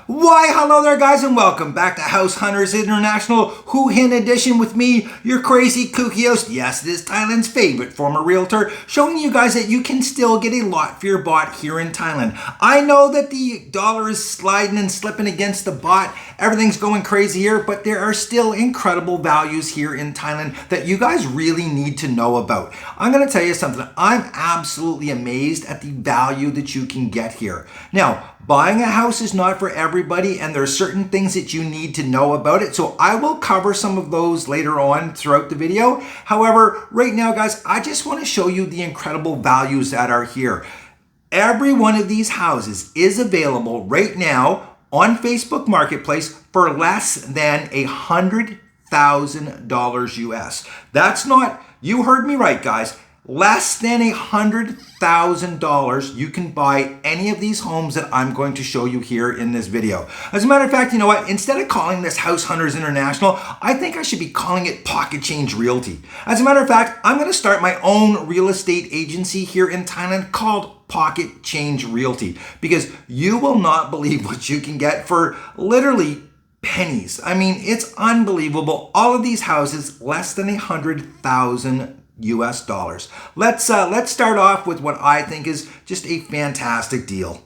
Why, hello there guys, and welcome back to House Hunters International Hua Hin Edition with me, your crazy kooky host. Yes, it is Thailand's favorite former realtor, showing you guys that you can still get a lot for your baht here in Thailand. I know that the dollar is sliding and slipping against the baht. Everything's going crazy here, but there are still incredible values here in Thailand that you guys really need to know about. I'm going to tell you something. I'm absolutely amazed at the value that you can get here. Now, buying a house is not for everybody, and there are certain things that you need to know about it. So I will cover some of those later on throughout the video. However, right now, guys, I just want to show you the incredible values that are here. Every one of these houses is available right now on Facebook Marketplace for less than $100,000 US. That's not, you heard me right, guys. Less than $100,000, you can buy any of these homes that I'm going to show you here in this video. As a matter of fact, you know what? Instead of calling this House Hunters International, I think I should be calling it Pocket Change Realty. As a matter of fact, I'm going to start my own real estate agency here in Thailand called Pocket Change Realty, because you will not believe what you can get for literally pennies. I mean, it's unbelievable. All of these houses less than $100,000 US dollars. Let's start off with what I think is just a fantastic deal.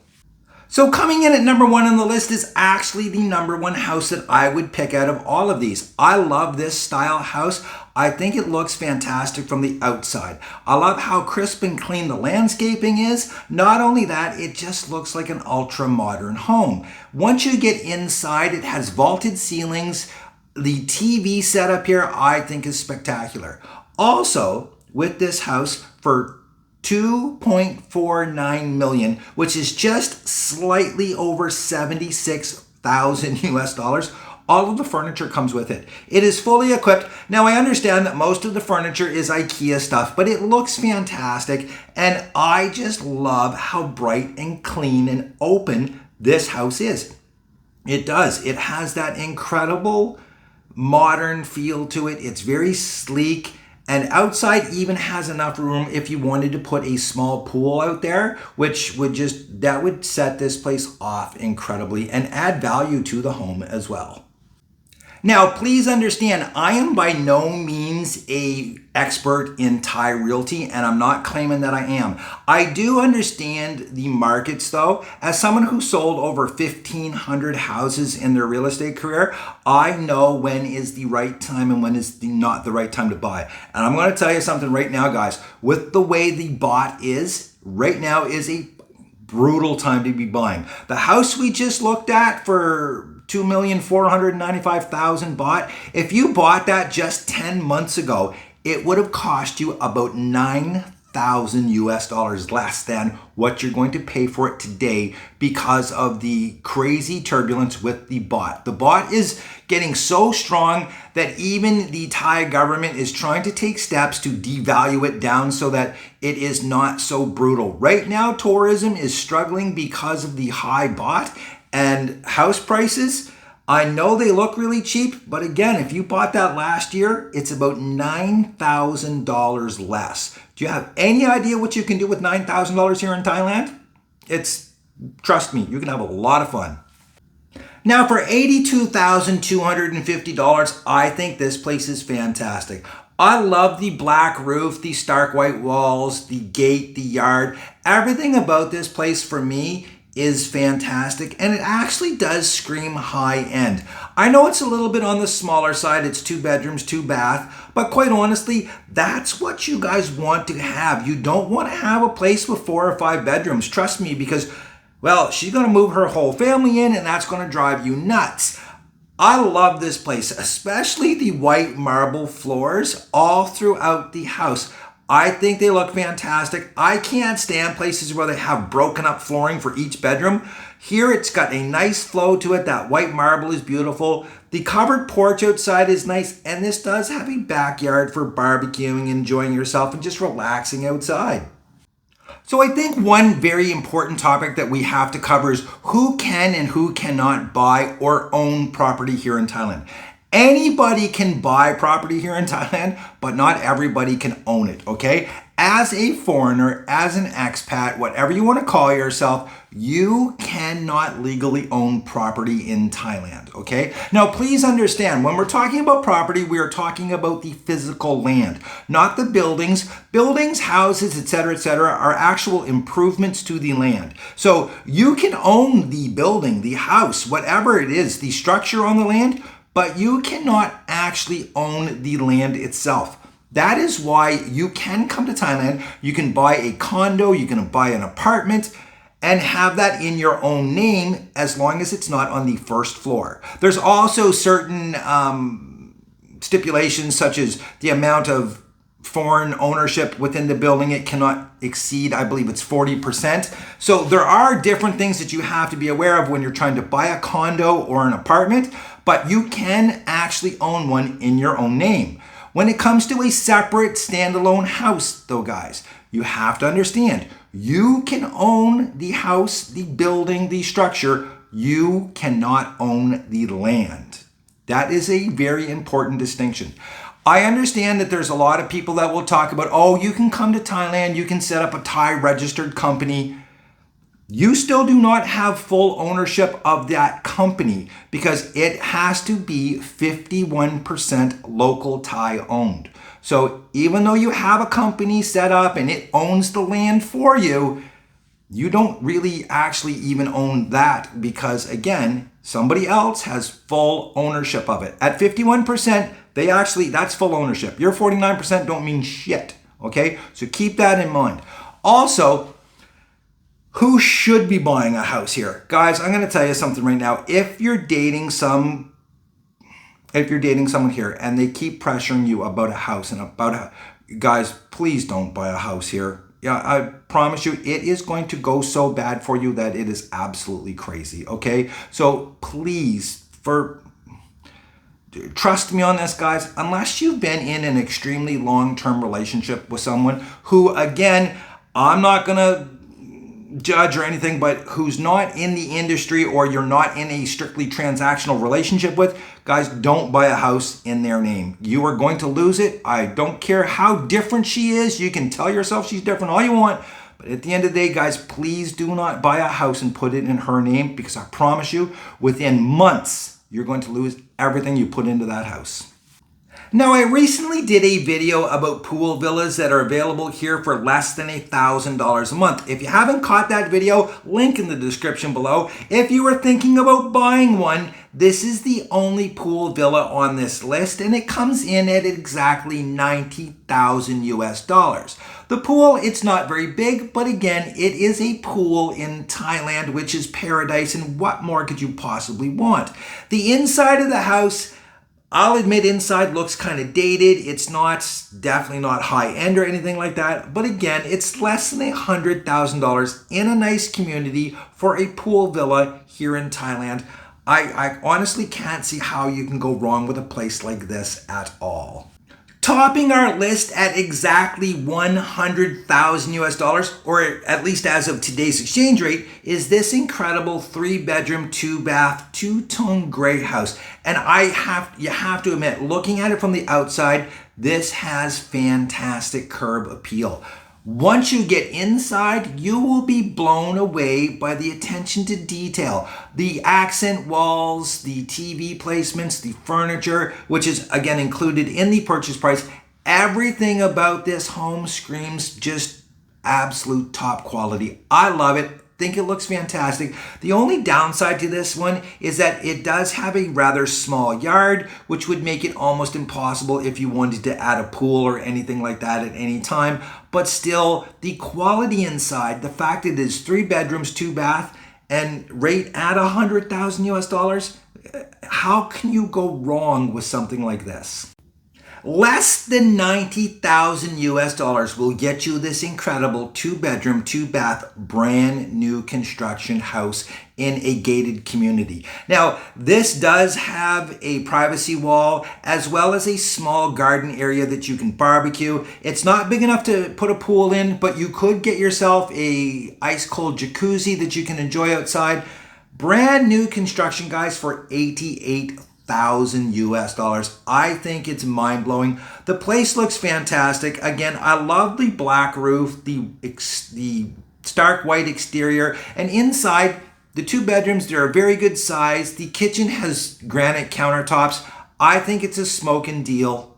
So coming in at number one on the list is actually the number one house that I would pick out of all of these. I love this style house. I think it looks fantastic from the outside. I love how crisp and clean the landscaping is. Not only that, it just looks like an ultra modern home. Once you get inside, it has vaulted ceilings. The TV setup here I think is spectacular. Also, with this house for $2.49 million, which is just slightly over 76,000 US dollars, all of the furniture comes with it. It is fully equipped. Now, I understand that most of the furniture is IKEA stuff, but it looks fantastic, and I just love how bright and clean and open this house is. It does. It has that incredible modern feel to it. It's very sleek. And outside even has enough room if you wanted to put a small pool out there, which would that would set this place off incredibly and add value to the home as well. Now, please understand, I am by no means an expert in Thai realty, and I'm not claiming that I am. I do understand the markets, though. As someone who sold over 1,500 houses in their real estate career, I know when is the right time and when is not the right time to buy. And I'm going to tell you something right now, guys. With the way the baht is, right now is a brutal time to be buying. The house we just looked at for 2,495,000 baht. If you bought that just 10 months ago, it would have cost you about 9,000 US dollars less than what you're going to pay for it today because of the crazy turbulence with the baht. The baht is getting so strong that even the Thai government is trying to take steps to devalue it down so that it is not so brutal. Right now, tourism is struggling because of the high baht. And house prices, I know they look really cheap, but again, if you bought that last year, it's about $9,000 less. Do you have any idea what you can do with $9,000 here in Thailand? Trust me, you can have a lot of fun. Now for $82,250, I think this place is fantastic. I love the black roof, the stark white walls, the gate, the yard. Everything about this place for me is fantastic, and it actually does scream high end. I know it's a little bit on the smaller side. It's 2 bedrooms, 2 bath, but quite honestly, that's what you guys want to have. You don't want to have a place with 4 or 5 bedrooms. Trust me, because, well, she's going to move her whole family in, and that's going to drive you nuts. I love this place, especially the white marble floors all throughout the house. I think they look fantastic. I can't stand places where they have broken up flooring for each bedroom. Here it's got a nice flow to it. That white marble is beautiful. The covered porch outside is nice, and this does have a backyard for barbecuing, enjoying yourself, and just relaxing outside. So I think one very important topic that we have to cover is who can and who cannot buy or own property here in Thailand. Anybody can buy property here in Thailand, but not everybody can own it, okay? as a foreigner, as an expat, whatever you want to call yourself, you cannot legally own property in Thailand, okay? Now, please understand, when we're talking about property, we are talking about the physical land, not the buildings. Buildings, houses, etc., are actual improvements to the land. So you can own the building, the house, whatever it is, the structure on the land, but you cannot actually own the land itself. That is why you can come to Thailand, you can buy a condo, you can buy an apartment, and have that in your own name as long as it's not on the first floor. There's also certain stipulations, such as the amount of foreign ownership within the building. It cannot exceed, I believe it's 40%. So there are different things that you have to be aware of when you're trying to buy a condo or an apartment, but you can actually own one in your own name. When it comes to a separate standalone house, though, guys, you have to understand, you can own the house, the building, the structure. You cannot own the land. That is a very important distinction. I understand that there's a lot of people that will talk about, oh, you can come to Thailand, you can set up a Thai registered company. You still do not have full ownership of that company because it has to be 51% local Thai owned. So even though you have a company set up and it owns the land for you, you don't really actually even own that because, again, somebody else has full ownership of it. At 51%, that's full ownership. Your 49% don't mean shit, okay? So keep that in mind. Also, who should be buying a house here? Guys, I'm going to tell you something right now. If you're dating someone here and they keep pressuring you about a house guys, please don't buy a house here. Yeah, I promise you, it is going to go so bad for you that it is absolutely crazy, okay? So please, trust me on this, guys. Unless you've been in an extremely long-term relationship with someone who, again, I'm not going to judge or anything, but who's not in the industry or you're not in a strictly transactional relationship with, guys, don't buy a house in their name. You are going to lose it. I don't care how different she is. You can tell yourself she's different all you want, but at the end of the day, guys, please do not buy a house and put it in her name because I promise you, within months, you're going to lose everything you put into that house. Now, I recently did a video about pool villas that are available here for less than $1,000 a month. If you haven't caught that video, link in the description below. If you were thinking about buying one, this is the only pool villa on this list, and it comes in at exactly $90,000 US. The pool, it's not very big, but again, it is a pool in Thailand, which is paradise, and what more could you possibly want? The inside of the house, I'll admit, inside looks kind of dated. It's definitely not high-end or anything like that. But again, it's less than $100,000 in a nice community for a pool villa here in Thailand. I honestly can't see how you can go wrong with a place like this at all. Topping our list at exactly $100,000 US, or at least as of today's exchange rate, is this incredible 3-bedroom, 2-bath, 2-tone gray house. And you have to admit, looking at it from the outside, this has fantastic curb appeal. Once you get inside, you will be blown away by the attention to detail. The accent walls, the TV placements, the furniture, which is again included in the purchase price. Everything about this home screams just absolute top quality. I love it. Think it looks fantastic. The only downside to this one is that it does have a rather small yard, which would make it almost impossible if you wanted to add a pool or anything like that at any time. But still, the quality inside, the fact it is 3 bedrooms, 2 bath, and rate at $100,000 US, how can you go wrong with something like this? Less than $90,000 US will get you this incredible 2-bedroom, 2-bath, brand new construction house in a gated community. Now, this does have a privacy wall as well as a small garden area that you can barbecue. It's not big enough to put a pool in, but you could get yourself a ice cold jacuzzi that you can enjoy outside. Brand new construction, guys, for $88,000 $100,000 US dollars. I think it's mind-blowing. The place looks fantastic. Again, I love the black roof, the stark white exterior, and inside, the 2 bedrooms, they're a very good size. The kitchen has granite countertops. I think it's a smoking deal.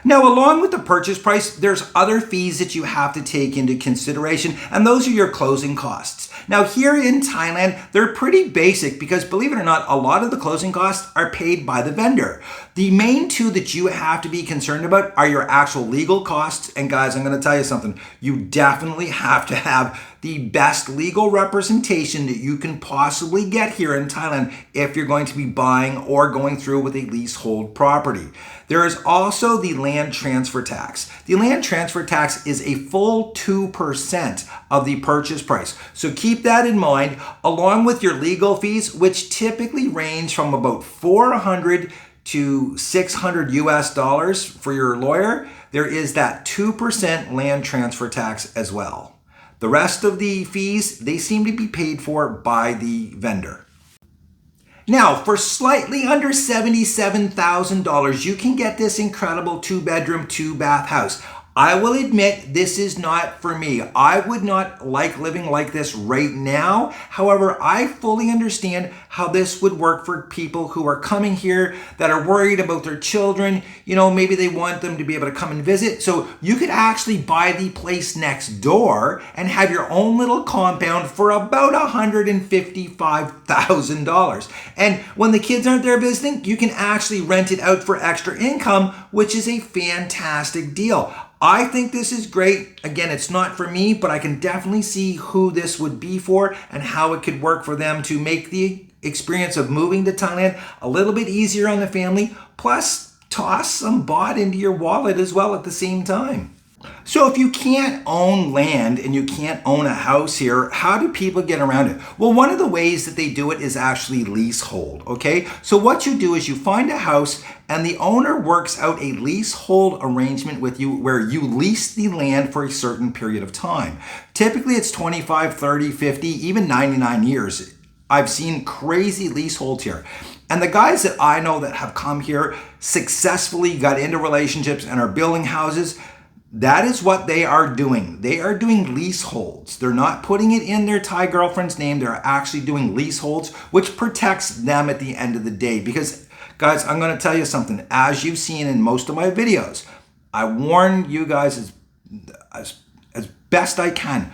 Now, along with the purchase price, there's other fees that you have to take into consideration, and those are your closing costs. Now, here in Thailand, they're pretty basic because, believe it or not, a lot of the closing costs are paid by the vendor. The main 2 that you have to be concerned about are your actual legal costs, and guys, I'm going to tell you something. You definitely have to have the best legal representation that you can possibly get here in Thailand if you're going to be buying or going through with a leasehold property. There is also the land transfer tax. The land transfer tax is a full 2% of the purchase price. So keep that in mind, along with your legal fees, which typically range from about $400 to $600 US dollars for your lawyer. There is that 2% land transfer tax as well. The rest of the fees, they seem to be paid for by the vendor. Now, for slightly under $77,000, you can get this incredible 2-bedroom, 2-bath house. I will admit this is not for me. I would not like living like this right now. However, I fully understand how this would work for people who are coming here that are worried about their children. You know, maybe they want them to be able to come and visit. So you could actually buy the place next door and have your own little compound for about $155,000. And when the kids aren't there visiting, you can actually rent it out for extra income, which is a fantastic deal. I think this is great. Again, it's not for me, but I can definitely see who this would be for and how it could work for them to make the experience of moving to Thailand a little bit easier on the family, plus toss some baht into your wallet as well at the same time. So if you can't own land and you can't own a house here, how do people get around it? Well, one of the ways that they do it is actually leasehold, okay? So what you do is you find a house and the owner works out a leasehold arrangement with you where you lease the land for a certain period of time. Typically it's 25, 30, 50, even 99 years. I've seen crazy leaseholds here. And the guys that I know that have come here successfully got into relationships and are building houses, that is what they are doing. They are doing leaseholds. They're not putting it in their Thai girlfriend's name. They're actually doing leaseholds, which protects them at the end of the day. Because, guys, I'm going to tell you something. As you've seen in most of my videos, I warn you guys as best I can,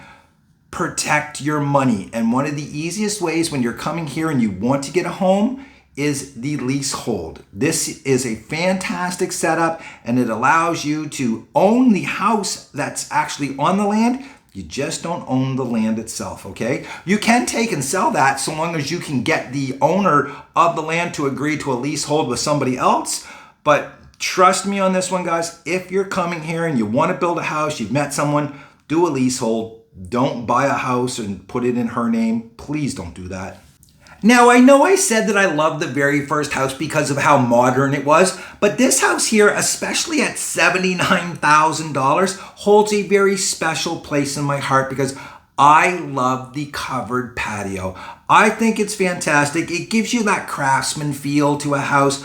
protect your money. And one of the easiest ways when you're coming here and you want to get a home is the leasehold. This is a fantastic setup and it allows you to own the house that's actually on the land. You just don't own the land itself, okay? You can take and sell that so long as you can get the owner of the land to agree to a leasehold with somebody else. But trust me on this one, guys. If you're coming here and you want to build a house, you've met someone, do a leasehold. Don't buy a house and put it in her name. Please don't do that. Now, I know I said that I loved the very first house because of how modern it was, but this house here, especially at $79,000, holds a very special place in my heart because I love the covered patio. I think it's fantastic. It gives you that craftsman feel to a house.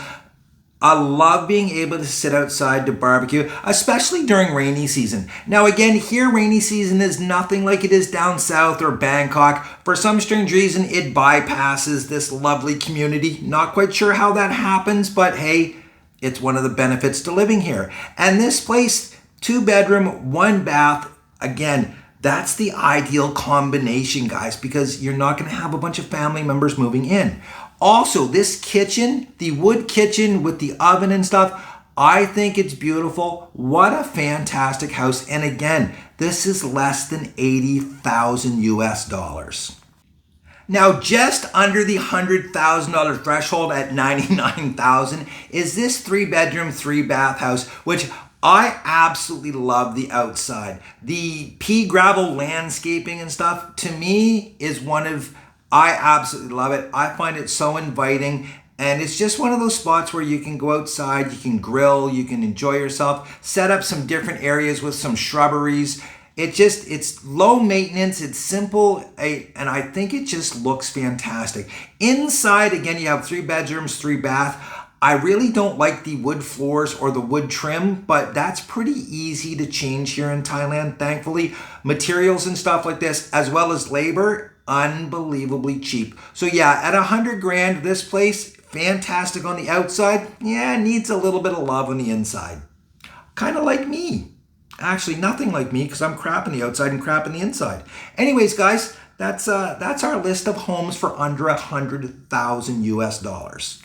I love being able to sit outside to barbecue, especially during rainy season. Now again, here rainy season is nothing like it is down south or Bangkok. For some strange reason, it bypasses this lovely community. Not quite sure how that happens, but hey, it's one of the benefits to living here. And this place, 2-bedroom, 1-bath, again, that's the ideal combination, guys, because you're not going to have a bunch of family members moving in. Also, this kitchen, the wood kitchen with the oven and stuff, I think it's beautiful. What a fantastic house. And again, this is less than 80,000 US dollars. Now, just under the $100,000 threshold at 99,000 is this 3-bedroom, 3-bath house, which I absolutely love the outside. The pea gravel landscaping and stuff, to me, is I absolutely love it. I find it so inviting, and it's just one of those spots where you can go outside, you can grill, you can enjoy yourself, set up some different areas with some shrubberies. It's low maintenance, it's simple, and I think it just looks fantastic. Inside, again, you have 3 bedrooms, 3 bath. I really don't like the wood floors or the wood trim, but that's pretty easy to change here in Thailand, thankfully. Materials and stuff like this, as well as labor, unbelievably cheap. So yeah, at 100 grand, this place, fantastic on the outside. Yeah, needs a little bit of love on the inside. Kind of like me. Actually, nothing like me, because I'm crap on the outside and crap on the inside. Anyways, guys, that's our list of homes for under 100,000 US dollars.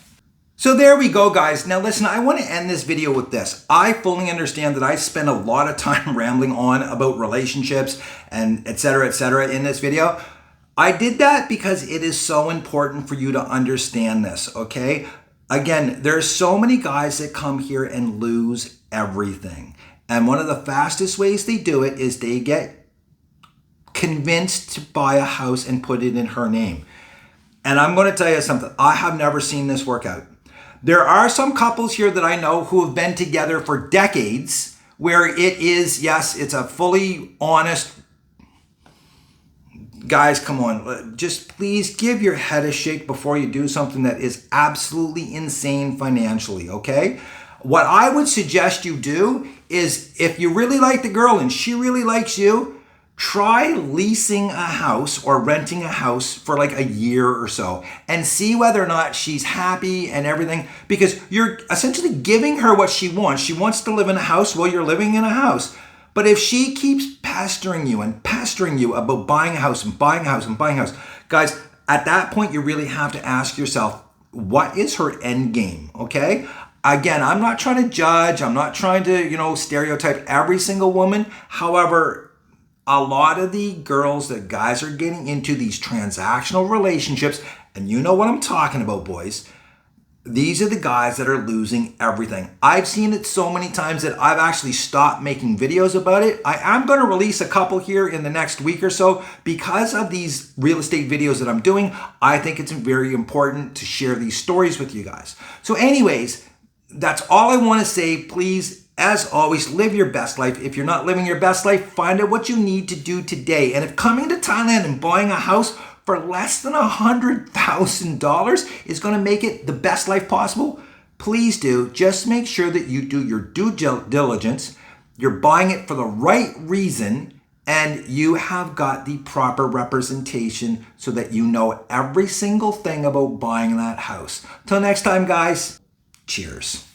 So there we go, guys. Now listen, I want to end this video with this. I fully understand that I spent a lot of time rambling on about relationships and etc. in this video. I did that because it is so important for you to understand this, okay? Again, there's so many guys that come here and lose everything. And one of the fastest ways they do it is they get convinced to buy a house and put it in her name. And I'm going to tell you something. I have never seen this work out. There are some couples here that I know who have been together for decades where it is, yes, it's a fully honest. Guys, come on. Just please give your head a shake before you do something that is absolutely insane financially, okay? What I would suggest you do is if you really like the girl and she really likes you, try leasing a house or renting a house for like a year or so and see whether or not she's happy and everything, because you're essentially giving her what she wants. She wants to live in a house while you're living in a house. But if she keeps pestering you about buying a house and buying a house and buying a house, guys, at that point, you really have to ask yourself, what is her end game, okay? Again, I'm not trying to judge. I'm not trying to, stereotype every single woman. However, a lot of the girls that guys are getting into these transactional relationships, and you know what I'm talking about, boys, these are the guys that are losing everything. I've seen it so many times that I've actually stopped making videos about it. I am going to release a couple here in the next week or so because of these real estate videos that I'm doing. I think it's very important to share these stories with you guys. So anyways, that's all I want to say. Please, as always, live your best life. If you're not living your best life, find out what you need to do today. And if coming to Thailand and buying a house for less than $100,000 is going to make it the best life possible, please do. Just make sure that you do your due diligence. You're buying it for the right reason, and you have got the proper representation so that you know every single thing about buying that house. Till next time, guys, cheers.